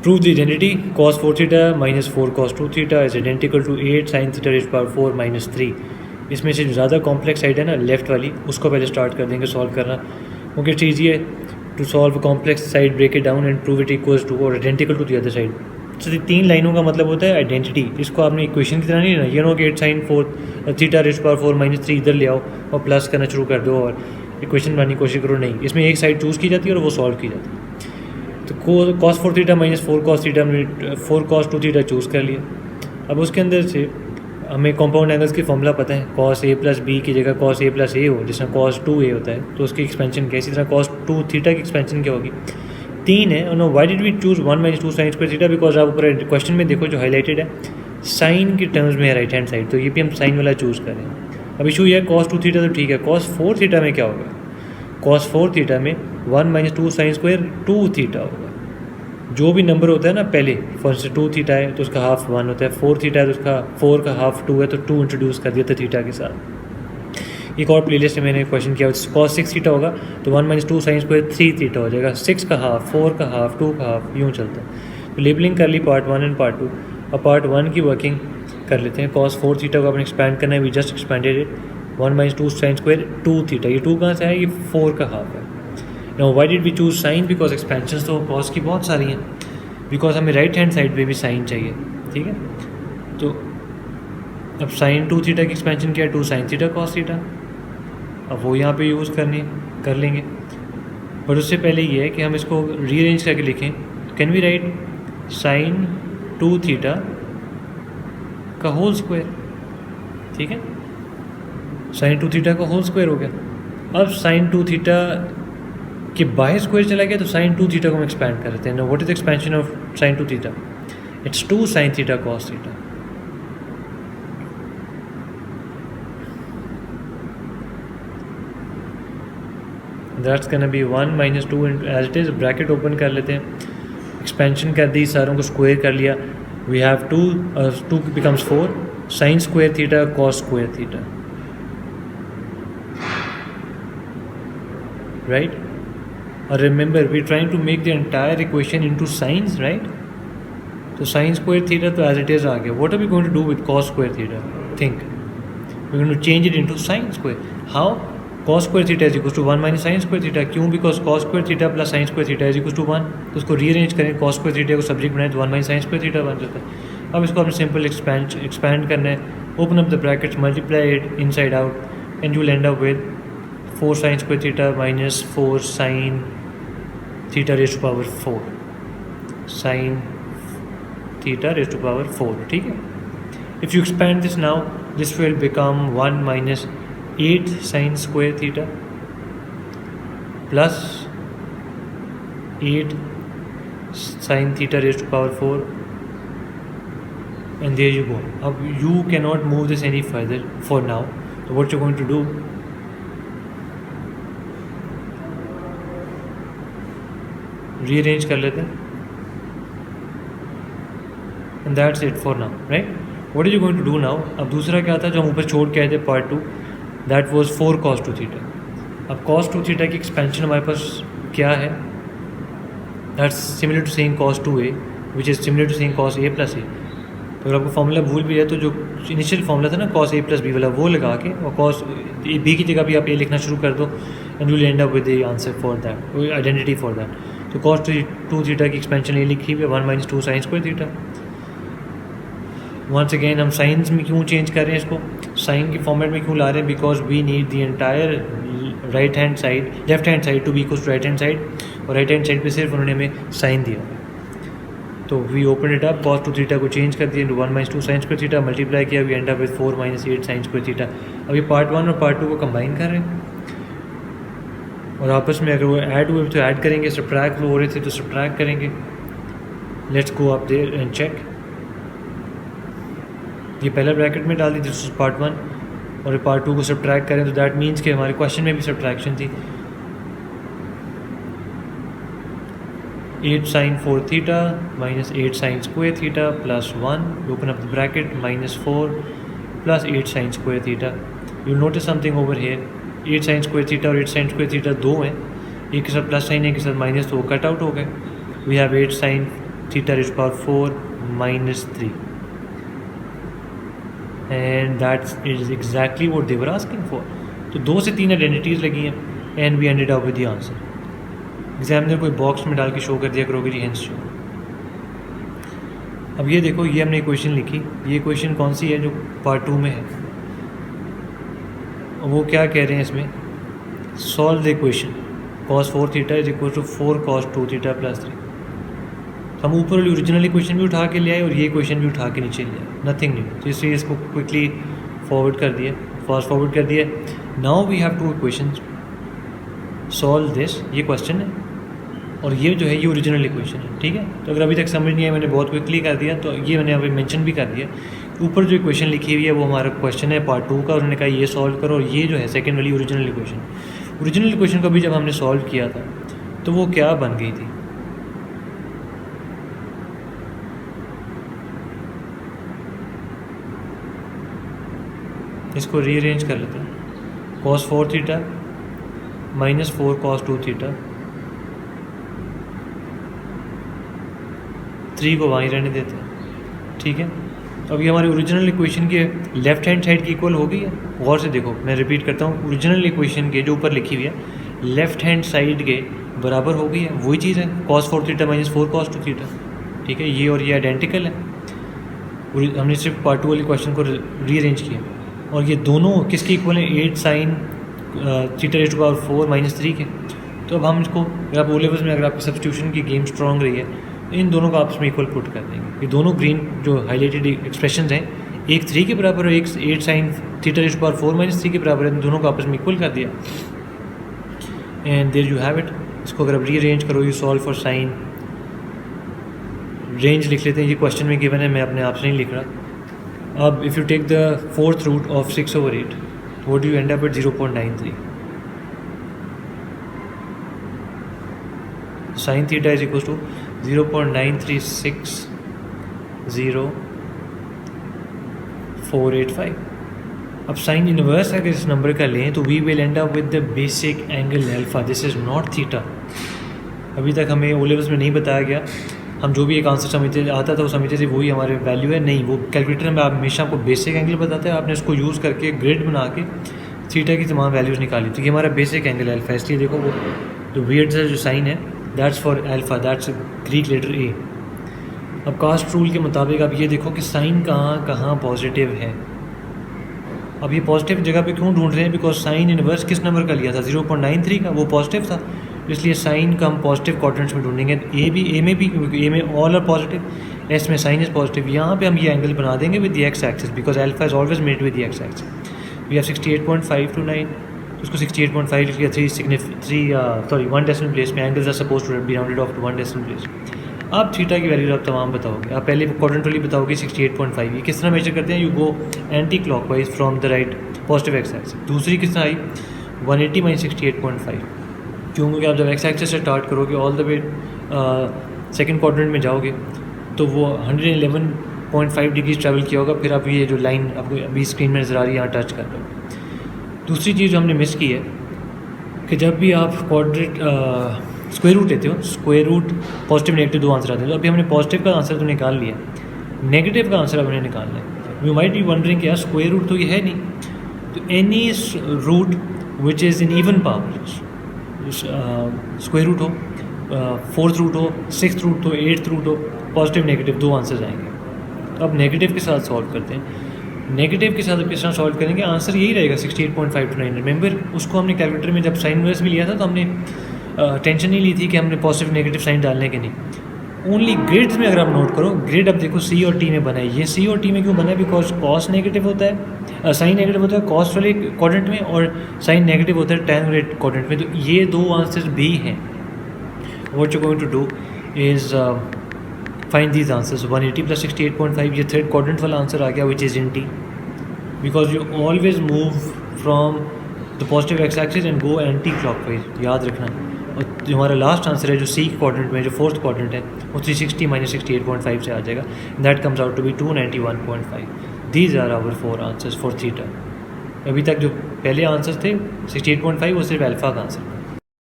Prove the identity. Cos 4 theta minus 4 cos 2 theta is identical to 8 sin theta raised to power 4 minus 3. इसमें से जो ज़्यादा complex side है ना left वाली, उसको पहले स्टार्ट कर देंगे सॉल्व करना, क्योंकि इट्स ईजी है to solve complex side, break it down and prove it equals to और identical to the other side. तो 3 लाइनों का मतलब होता है आइडेंटिटी. इसको आपने इक्वेशन की तरह नहीं ना, ये नो कि 8 sin 4 theta raised to power 4 minus 3 इधर ले आओ और प्लस करना शुरू कर दो और इक्वेशन बनाने की कोशिश करो. नहीं, इसमें एक साइड चूज़ की जाती है और वो सॉल्व की जाती है. तो cos 4 theta minus 4 cos theta में 4 cos 2 थीटा चूज़ कर लिया. अब उसके अंदर से हमें कॉम्पाउंड एंगल्स की फॉर्मूला पता है. cos a प्लस बी की जगह cos a प्लस ए हो, जिसमें cos 2a होता है, तो उसकी एक्सपेंशन क्या, इसी तरह cos 2 थीटा की एक्सपेंशन क्या होगी, 3 है. No, why did we choose 1 minus 2 sine square theta, because आप ऊपर क्वेश्चन में देखो जो हाईलाइटेड है साइन के टर्म्स में है राइट हैंड साइड, तो ये भी हम साइन वाला चूज़ करें. अब इशू ये है cos 2 थीटा तो ठीक है, cos 4 थीटा में क्या होगा. cos 4 थीटा में 1 माइनस 2 साइन स्क्वायर 2 थीटा होगा. जो भी नंबर होता है ना पहले, फॉर इंस्टेंस 2 थीटा है तो उसका हाफ 1 होता है, 4 थीटा है तो उसका 4 का हाफ 2 है, तो 2 इंट्रोड्यूस कर दिया था थीटा के साथ. एक और प्लेलिस्ट में मैंने क्वेश्चन किया, cos 6 थीटा होगा तो 1 माइनस 2 साइन स्क्वायर 3 थीटा हो जाएगा. 6 का हाफ, 4 का हाफ, 2 का हाफ, यूँ चलता है. तो लेबलिंग कर ली पार्ट 1 एंड पार्ट 2. अब पार्ट 1 की वर्किंग कर लेते हैं. cos 4 थीटा को अपने एक्सपैंड करना है, we just expanded it. 1 minus 2 sine square 2 theta, ये 2 कहाँ से है, ये 4 का हाफ है. Now why did we choose sine, because expansion तो cos की बहुत सारी हैं, बिकॉज हमें राइट हैंड साइड पे भी साइन चाहिए. ठीक है, तो अब साइन 2 थीटा की एक्सपेंशन क्या है, 2 साइन थीटा cos थीटा. अब वो यहाँ पे यूज़ कर लेंगे, बट उससे पहले ये है कि हम इसको रीअरेंज करके लिखें. Can we write sine 2 theta का होल स्क्वायर. ठीक है, साइन 2 थीटा का होल स्क्वायर हो गया. अब साइन 2 थीटा के बाय स्क्वायर चला गया, तो साइन 2 थीटा को हम एक्सपैंड कर देते हैं. What is expansion of sine 2 theta, it's 2 sine theta cos theta. That's gonna be 1 minus 2 as it is. Bracket open कर लेते हैं, एक्सपेंशन कर दी, सारों को स्क्वायर कर लिया. We have 2 becomes 4 sine square theta cos square theta. Right, और remember we trying to make the entire equation into sines, right. तो साइन स्क्वायर थीटा तो एज इट इज़ आ गया. What are we going to do with cos square theta, think. We going to change it into sine square. How, cos square theta is equal to 1 minus sine square theta. क्यों, because cos square theta plus sine square theta is equal to 1. तो उसको rearrange करें, cos square theta को subject बनाए तो 1 minus sine square theta बन जाता है. अब इसको आपने सिंपल एक्सपैंड करना है. Open up the brackets, multiply it inside out and you will end up with 4 sine square theta minus 4 sine theta raised to power 4 sine theta raised to power 4. ठीक है, if you expand this now, this will become 1 minus 8 sine square theta plus 8 sine theta raised to power 4 and there you go. अब you cannot move this any further for now. So what you're going to do, rearrange कर लेते हैं and that's it for now, right? What are you going to do now? अब दूसरा क्या था जो हम ऊपर छोड़ के आए थे part 2, that was 4 cos 2 theta. अब cos 2 थीटा की एक्सपेंशन हमारे पास क्या है, that's similar to saying cos 2a which is similar to saying cos a plus a. तो अगर आपको फॉर्मूला भूल भी जाए तो जो इनिशियल फॉर्मूला था ना cos a प्लस बी वाला, वो लगा के और cos बी की जगह भी आप a लिखना शुरू कर दो and you will end up with the answer for that, identity for that. तो cos 2 थीटा की एक्सपेंशन ए लिखी हुई है 1 minus 2 sine square theta. Once again हम साइंस में क्यों चेंज कर रहे हैं इसको, साइन के फॉर्मेट में क्यों ला रहे हैं, because we need the entire right hand side, left hand side to be equal to right hand side, और राइट हैंड साइड पे सिर्फ उन्होंने हमें साइन दिया. तो we open it up, cos 2 theta को चेंज कर दिया, 1 minus 2 sine square theta multiply किया, we end up with 4 minus 8 sine square theta. अब ये पार्ट 1 और पार्ट 2 को कंबाइन कर रहे हैं और आपस में अगर वो ऐड हुए तो ऐड करेंगे, सब्ट्रैक्ट हो रहे थे तो सब्ट्रैक्ट करेंगे. Let's go up there and check. ये पहला ब्रैकेट में डाल दी, दिस इज पार्ट 1, और पार्ट 2 को सब्ट्रैक्ट करें तो दैट मीन्स कि हमारे क्वेश्चन में भी सब्ट्रैक्शन थी. 8 sin 4 theta minus 8 sin square theta plus 1, open up the bracket, minus 4 plus 8 sin square theta. You'll notice something over here, 8 sin square theta और 8 sin square theta दो हैं, एक के साथ प्लस साइन है, एक के साथ माइनस, तो वो कट आउट हो गए. We have 8 sin theta raise to power 4 minus 3, and that is exactly what they were asking for. तो 2 से 3 आइडेंटिटीज़ लगी हैं and we ended up with the answer. Examiner कोई बॉक्स में डाल के शो कर दिया करोगे जी हेंस शो. अब ये देखो, ये हमने क्वेश्चन लिखी, ये क्वेश्चन कौन सी है जो पार्ट 2 में है. वो क्या कह रहे हैं इसमें, solve the equation cos 4 theta is equal to 4 cos 2 theta plus 3. हम ऊपर वाली ओरिजिनल इक्वेशन भी उठा के ले आए और ये इक्वेशन भी उठा के नीचे ले आए, नथिंग न्यू. तो इसलिए इसको क्विकली फॉरवर्ड कर दिया, फास्ट फॉरवर्ड कर दिया. Now we have two equation, solve this, ये क्वेश्चन है और ये जो है ये ओरिजिनल इक्वेशन है. ठीक है, तो अगर अभी तक समझ नहीं आया, मैंने बहुत क्विकली कर दिया, तो ये मैंने अभी मेंशन भी कर दिया. ऊपर जो इक्वेशन लिखी हुई है वो हमारा क्वेश्चन है पार्ट 2 का, उन्होंने कहा ये सॉल्व करो, और ये जो है सेकंड वाली ओरिजिनल इक्वेशन. ओरिजिनल इक्वेशन को भी जब हमने सॉल्व किया था तो वो क्या बन गई थी, इसको रीअरेंज कर लेते हैं. cos 4 theta minus 4 cos 2 theta, 3 को वहीं रहने देते हैं. ठीक है, तो अभी हमारी ओरिजिनल इक्वेशन के लेफ्ट हैंड साइड की इक्वल हो गई है. गौर से देखो, मैं रिपीट करता हूँ, ओरिजिनल इक्वेशन के जो ऊपर लिखी हुई है लेफ्ट हैंड साइड के बराबर हो गई है. वही चीज़ है cos 4 theta minus 4 cos 2 theta. ठीक है, ये और ये आइडेंटिकल है. हमने सिर्फ पार्ट 2 वाले क्वेश्चन को रीअरेंज किया और ये दोनों किसके इक्वल हैं, 8 sin theta raise to power 4 minus 3 के. तो अब हम इसको, अगर आप ओ लेवल्स में अगर आपकी सब्स्टिट्यूशन की गेम स्ट्रॉन्ग रही है तो इन दोनों को आपस में इक्वल पुट कर देंगे. ये दोनों ग्रीन जो हाईलाइटेड एक्सप्रेशन हैं, एक 3 के बराबर और एक 8 sin theta raise to power 4 minus 3 के बराबर है. इन दोनों को आपस में इक्वल कर दिया and there you have it. इसको अगर आप रीअरेंज करो, you solve for sine, range लिख लेते हैं, ये क्वेश्चन में गिवन है, मैं अपने आप से नहीं लिख रहा. अब if you take the 4th root of 6/8, what do you end up at 0.93. sin theta is equals to 0.9360485. अब साइन इनवर्स अगर इस नंबर का लें तो we will end up with the basic angle alpha. This is not theta. अभी तक हमें O levels में नहीं बताया गया, हम जो भी एक आंसर समझते आता था वो समझते थे वही हमारे वैल्यू है. नहीं, वो कैलकुलेटर में आप हमेशा आपको बेसिक एंगल बताते हैं, आपने उसको यूज़ करके ग्रिड बना के थीटा की तमाम वैल्यूज़ निकाली. तो ये हमारा बेसिक एंगल अल्फा. इसलिए देखो वो जो वियर्ड सा जो साइन है, that's for alpha, that's Greek letter A. अब कास्ट रूल के मुताबिक आप ये देखो कि साइन कहाँ कहाँ पॉजिटिव है. अब ये पॉजिटिव जगह पे क्यों ढूंढ रहे हैं, बिकॉज साइन इनवर्स किस नंबर का लिया था, 0.93 का, वो पॉजिटिव था. इसलिए साइन का हम पॉजिटिव क्वाड्रेंट्स में ढूंढेंगे. ए में भी, क्योंकि ए में ऑल आर पॉजिटिव, एस में साइन इज पॉजिटिव. यहाँ पे हम ये एंगल बना देंगे with the X axis, because alpha is always made with the X axis. We have 68.529, उसको 68.5 लिख लिया. 1 डेसिमल प्लेस में. Angles are suppose to be rounded off to 1 decimal place. आप थीटा की वैल्यूज आप तमाम बताओगे. आप पहले क्वाड्रेंट वाली बताओगे 68.5. ये किस तरह मेजर करते हैं, you go anti clockwise from the right positive X axis. दूसरी किस तरह आई, 180 माइनस 68.5. क्योंकि आप जब एक्स एक्सिस से स्टार्ट करोगे all the way second quadrant में जाओगे तो वो 111.5 डिग्रीज ट्रैवल किया होगा. फिर आप ये जो लाइन आपको अभी स्क्रीन में नज़र आ रही है यहाँ टच कर लो. दूसरी चीज़ जो हमने मिस की है कि जब भी आप क्वाड्रेंट स्क्वायर रूट लेते हो, square root positive negative 2 answer आते हैं. तो अभी हमने पॉजिटिव का आंसर तो निकाल लिया, नेगेटिव का आंसर अब हमने निकालना है. यू माइट बी वंडरिंग कि यार स्क्वायर रूट तो ये है नहीं. तो any root which is in even power, square root हो, 4th रूट हो, 6th रूट हो, 8th रूट हो, पॉजिटिव नेगेटिव 2 आंसर्स आएंगे. अब नेगेटिव के साथ सॉल्व करते हैं. नेगेटिव के साथ किस तरह सॉल्व करेंगे, आंसर यही रहेगा 68.529. रिमेंबर उसको हमने कैलकुलेटर में जब साइन इनवर्स भी लिया था तो हमने टेंशन नहीं ली थी कि हमने पॉजिटिव नेगेटिव साइन डालने के नहीं. ओनली ग्रिड्स में अगर आप नोट करो, ग्रिड अब देखो सी और टी में बना है. ये सी और टी में क्यों बना है, बिकॉज कॉस नेगेटिव होता है, साइन नेगेटिव होता है कॉस वाले क्वाड्रेंट में और साइन नेगेटिव होता है टैन वाले क्वाड्रेंट में. तो ये 2 आंसर्स भी हैं. What you going to do is find these answers. 180 plus 68.5, ये 3rd क्वाड्रेंट वाला आंसर आ गया which is in T, because you always move from the positive X axis and go anti clockwise, याद रखना. और जो हमारा लास्ट आंसर है जो सी क्वाड्रेंट में, जो 4th क्वाड्रेंट है, वो 360 माइनस 68.5 से आ जाएगा. That comes out to be 291.5. These are our 4 answers for theta. अभी तक जो पहले आंसर्स थे 68.5 वो सिर्फ अल्फा का आंसर.